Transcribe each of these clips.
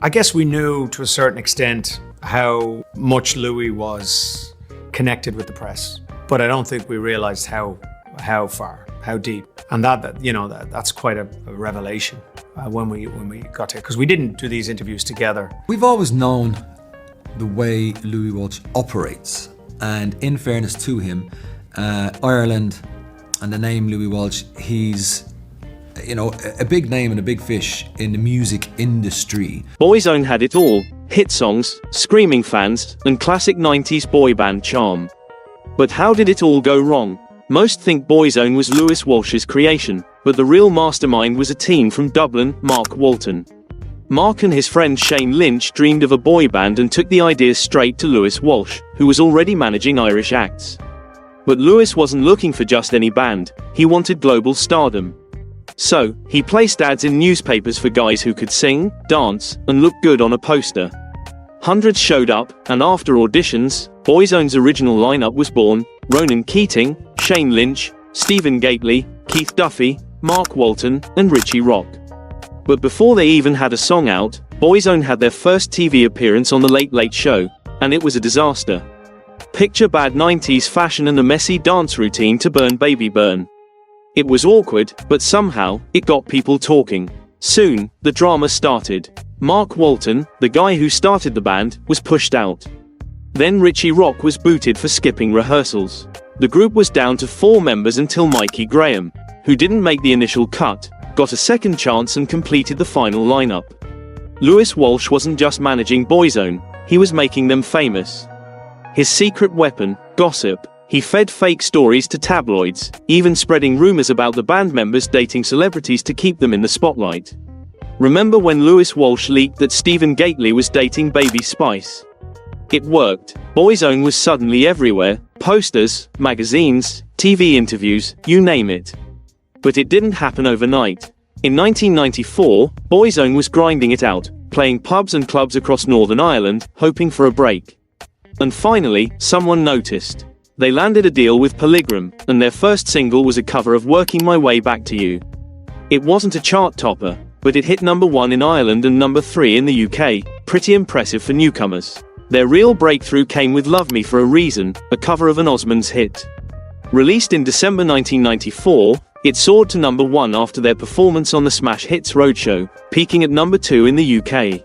I guess we knew to a certain extent how much Louis was connected with the press, but I don't think we realized how far, how deep. And that's quite a revelation when we got to it, because we didn't do these interviews together. We've always known the way Louis Walsh operates, and in fairness to him, Ireland and the name Louis Walsh, he's a big name and a big fish in the music industry. Boyzone had it all: hit songs, screaming fans, and classic 90s boy band charm. But how did it all go wrong? Most think Boyzone was Louis Walsh's creation, but the real mastermind was a teen from Dublin, Mark Walton. Mark and his friend Shane Lynch dreamed of a boy band and took the ideas straight to Louis Walsh, who was already managing Irish acts. But Louis wasn't looking for just any band, he wanted global stardom. So, he placed ads in newspapers for guys who could sing, dance, and look good on a poster. Hundreds showed up, and after auditions, Boyzone's original lineup was born: Ronan Keating, Shane Lynch, Stephen Gately, Keith Duffy, Mark Walton, and Richie Rock. But before they even had a song out, Boyzone had their first TV appearance on The Late Late Show, and it was a disaster. Picture bad 90s fashion and a messy dance routine to Burn Baby Burn. It was awkward, but somehow, it got people talking. Soon, the drama started. Mark Walton, the guy who started the band, was pushed out. Then Richie Rock was booted for skipping rehearsals. The group was down to 4 members until Mikey Graham, who didn't make the initial cut, got a second chance and completed the final lineup. Louis Walsh wasn't just managing Boyzone, he was making them famous. His secret weapon, gossip. He fed fake stories to tabloids, even spreading rumors about the band members dating celebrities to keep them in the spotlight. Remember when Louis Walsh leaked that Stephen Gately was dating Baby Spice? It worked. Boyzone was suddenly everywhere: posters, magazines, TV interviews, you name it. But it didn't happen overnight. In 1994, Boyzone was grinding it out, playing pubs and clubs across Northern Ireland, hoping for a break. And finally, someone noticed. They landed a deal with Polygram, and their first single was a cover of Working My Way Back to You. It wasn't a chart topper, but it hit number 1 in Ireland and number 3 in the UK, pretty impressive for newcomers. Their real breakthrough came with Love Me for a Reason, a cover of an Osmonds hit. Released in December 1994, it soared to number 1 after their performance on the Smash Hits Roadshow, peaking at number 2 in the UK.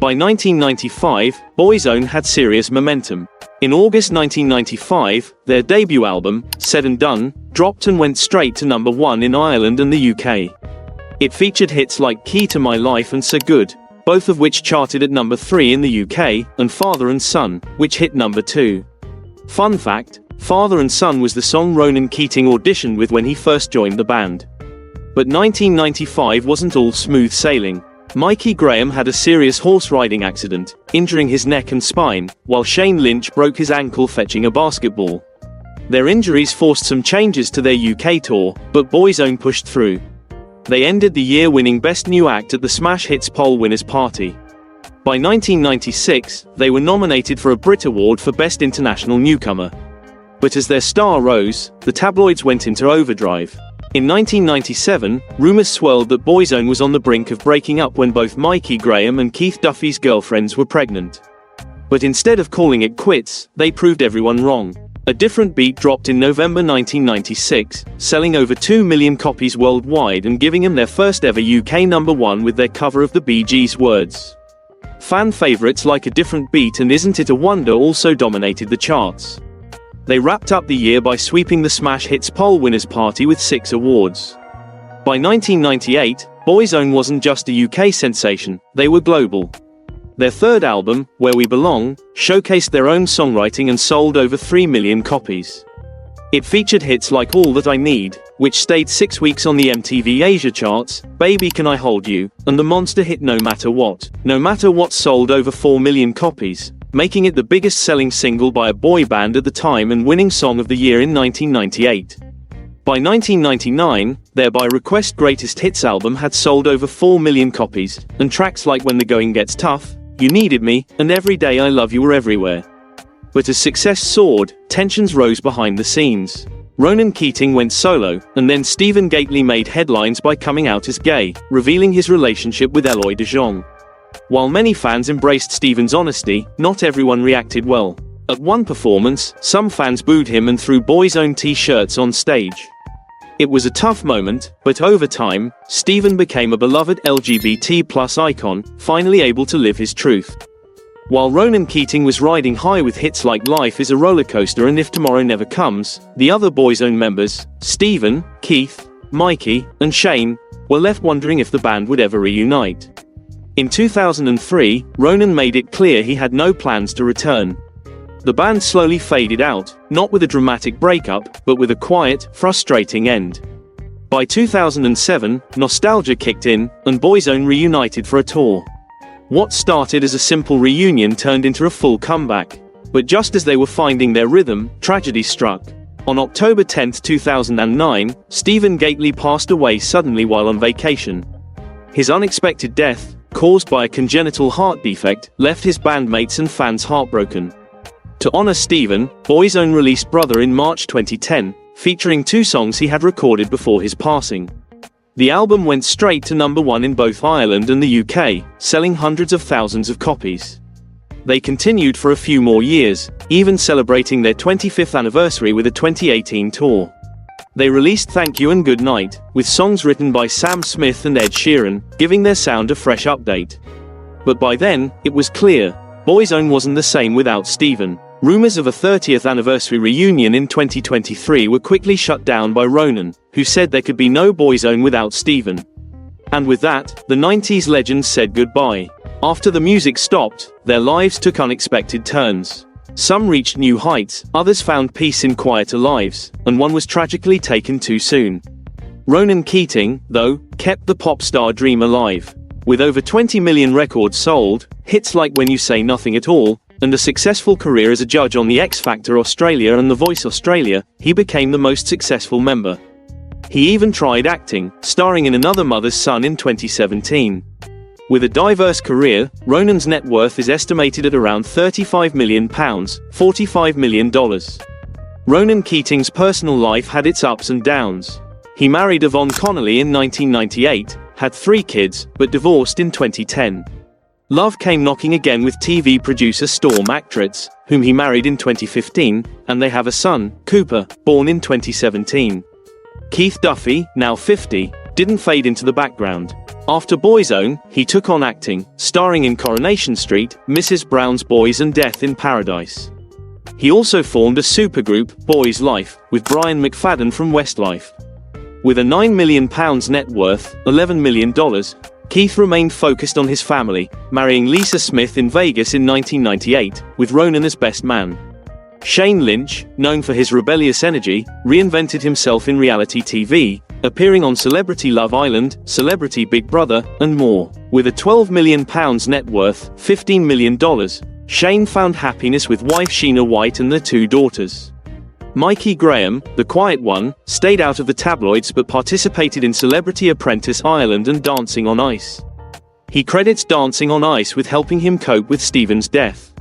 By 1995, Boyzone had serious momentum. In August 1995, their debut album, Said and Done, dropped and went straight to number 1 in Ireland and the UK. It featured hits like Key to My Life and So Good, both of which charted at number 3 in the UK, and Father and Son, which hit number 2. Fun fact, Father and Son was the song Ronan Keating auditioned with when he first joined the band. But 1995 wasn't all smooth sailing. Mikey Graham had a serious horse riding accident, injuring his neck and spine, while Shane Lynch broke his ankle fetching a basketball. Their injuries forced some changes to their UK tour, but Boyzone pushed through. They ended the year winning Best New Act at the Smash Hits Poll Winners Party. By 1996, they were nominated for a Brit Award for Best International Newcomer. But as their star rose, the tabloids went into overdrive. In 1997, rumors swirled that Boyzone was on the brink of breaking up when both Mikey Graham and Keith Duffy's girlfriends were pregnant. But instead of calling it quits, they proved everyone wrong. A Different Beat dropped in November 1996, selling over 2 million copies worldwide and giving them their first ever UK number 1 with their cover of the Bee Gees' Words. Fan favorites like A Different Beat and Isn't It a Wonder also dominated the charts. They wrapped up the year by sweeping the Smash Hits Poll Winners Party with 6 awards. By 1998, Boyzone wasn't just a UK sensation, they were global. Their third album, Where We Belong, showcased their own songwriting and sold over 3 million copies. It featured hits like All That I Need, which stayed 6 weeks on the MTV Asia charts, Baby Can I Hold You, and the monster hit No Matter What. No Matter What sold over 4 million copies, making it the biggest selling single by a boy band at the time and winning Song of the Year in 1998. By 1999, their By Request Greatest Hits album had sold over 4 million copies, and tracks like When the Going Gets Tough, You Needed Me, and Every Day I Love You were everywhere. But as success soared, tensions rose behind the scenes. Ronan Keating went solo, and then Stephen Gately made headlines by coming out as gay, revealing his relationship with Eloy de Jong. While many fans embraced Stephen's honesty, not everyone reacted well. At one performance, some fans booed him and threw Boyzone t-shirts on stage. It was a tough moment, but over time, Stephen became a beloved LGBT+ icon, finally able to live his truth. While Ronan Keating was riding high with hits like Life is a Roller Coaster and If Tomorrow Never Comes, the other Boyzone members, Stephen, Keith, Mikey, and Shane, were left wondering if the band would ever reunite. In 2003, Ronan made it clear he had no plans to return. The band slowly faded out, not with a dramatic breakup, but with a quiet, frustrating end. By 2007, nostalgia kicked in, and Boyzone reunited for a tour. What started as a simple reunion turned into a full comeback. But just as they were finding their rhythm, tragedy struck. On October 10, 2009, Stephen Gately passed away suddenly while on vacation. His unexpected death, caused by a congenital heart defect, left his bandmates and fans heartbroken. To honor Stephen, Boyzone released Brother in March 2010, featuring 2 songs he had recorded before his passing. The album went straight to #1 in both Ireland and the UK, selling hundreds of thousands of copies. They continued for a few more years, even celebrating their 25th anniversary with a 2018 tour. They released Thank You and Good Night, with songs written by Sam Smith and Ed Sheeran, giving their sound a fresh update. But by then, it was clear, Boyzone wasn't the same without Stephen. Rumors of a 30th anniversary reunion in 2023 were quickly shut down by Ronan, who said there could be no Boyzone without Stephen. And with that, the 90s legends said goodbye. After the music stopped, their lives took unexpected turns. Some reached new heights, others found peace in quieter lives, and one was tragically taken too soon. Ronan Keating, though, kept the pop star dream alive. With over 20 million records sold, hits like When You Say Nothing at All, and a successful career as a judge on The X Factor Australia and The Voice Australia, he became the most successful member. He even tried acting, starring in Another Mother's Son in 2017. With a diverse career, Ronan's net worth is estimated at around £35 million, $45 million. Ronan Keating's personal life had its ups and downs. He married Yvonne Connolly in 1998, had 3 kids, but divorced in 2010. Love came knocking again with TV producer Storm Actretz, whom he married in 2015, and they have a son, Cooper, born in 2017. Keith Duffy, now 50, didn't fade into the background. After Boyzone, he took on acting, starring in Coronation Street, Mrs. Brown's Boys and Death in Paradise. He also formed a supergroup, Boys Life, with Brian McFadden from Westlife. With a £9 million net worth, $11 million, Keith remained focused on his family, marrying Lisa Smith in Vegas in 1998, with Ronan as best man. Shane Lynch, known for his rebellious energy, reinvented himself in reality TV, appearing on Celebrity Love Island, Celebrity Big Brother, and more. With a £12 million net worth, $15 million, Shane found happiness with wife Sheena White and their 2 daughters. Mikey Graham, the quiet one, stayed out of the tabloids but participated in Celebrity Apprentice Ireland and Dancing on Ice. He credits Dancing on Ice with helping him cope with Stephen's death.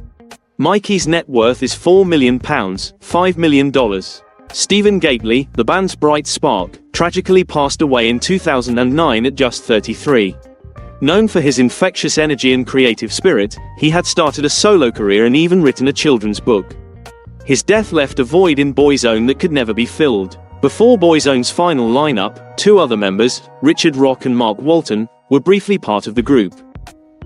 Mikey's net worth is £4 million, $5 million. Stephen Gately, the band's bright spark, tragically passed away in 2009 at just 33. Known for his infectious energy and creative spirit, he had started a solo career and even written a children's book. His death left a void in Boyzone that could never be filled. Before Boyzone's final lineup, 2 other members, Richard Rock and Mark Walton, were briefly part of the group.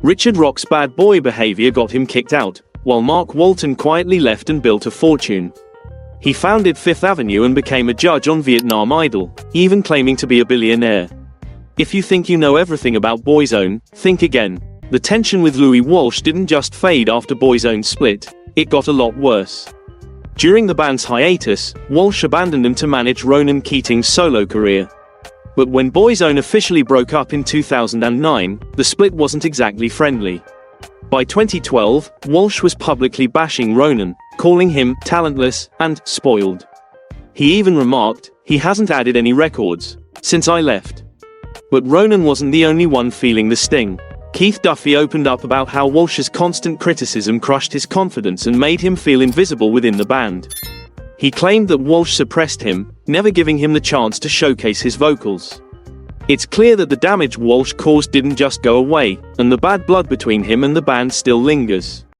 Richard Rock's bad boy behavior got him kicked out, while Mark Walton quietly left and built a fortune. He founded Fifth Avenue and became a judge on Vietnam Idol, even claiming to be a billionaire. If you think you know everything about Boyzone, think again. The tension with Louis Walsh didn't just fade after Boyzone split, it got a lot worse. During the band's hiatus, Walsh abandoned him to manage Ronan Keating's solo career. But when Boyzone officially broke up in 2009, the split wasn't exactly friendly. By 2012, Walsh was publicly bashing Ronan, calling him talentless and spoiled. He even remarked, "He hasn't added any records since I left." But Ronan wasn't the only one feeling the sting. Keith Duffy opened up about how Walsh's constant criticism crushed his confidence and made him feel invisible within the band. He claimed that Walsh suppressed him, never giving him the chance to showcase his vocals. It's clear that the damage Walsh caused didn't just go away, and the bad blood between him and the band still lingers.